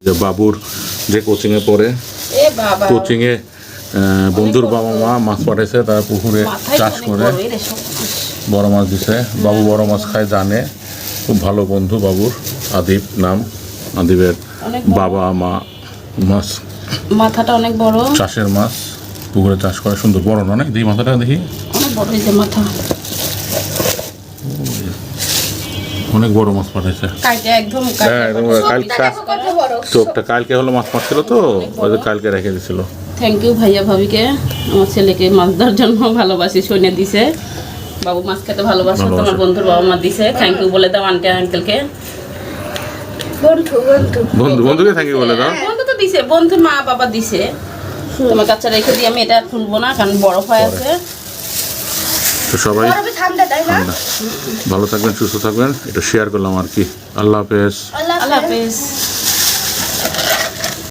যে বাবুর যে কোচিংয়ে পড়ে, কোচিংয়ে বন্ধুর বাবা মা মাছ পাঠাইছে, তারা পুকুরে চাষ করে বড় মাছ দিছে। বাবু বড় মাছ খায়, জানে, খুব ভালো বন্ধু বাবুর। আদিব নাম, আদিবের বাবা মা মাছ, মাথাটা অনেক বড়, চাষের মাছ পুকুরে চাষ করে, সুন্দর বড় না? অনেক দেখি মাথাটা, দেখি অনেক বড় হয়েছে মাথা, অনেক বড় মাছ পাঠাইছে। একদম চোখটা কালকে হলো মাছ মারছিল তো, ওই যে কালকে রেখে দিছিল। থ্যাংক ইউ ভাইয়া ভাবিকে, আমার ছেলেকে মাছ ধরার জন্য ভালোবাসি শুনে দিছে। বাবু মাছ খেতে ভালোবাসে, তোমার বন্ধুর বাবা মা দিছে। থ্যাংক ইউ বলে দাও আন্টি আঙ্কেলকে। বন্ধুকে থ্যাংক ইউ বলে দাও। বন্ধু তো দিছে, বন্ধু মা বাবা দিছে। তোমার কাছে রেখে দিই, আমি এটা খুলবো না কারণ বরফ হয়ে আছে। তো সবাই ঠান্ডা, ভালো থাকবেন, সুস্থ থাকবেন, এটা শেয়ার করলাম আর কি। আল্লাহ হাফেজ। আল্লাহ হাফেজ।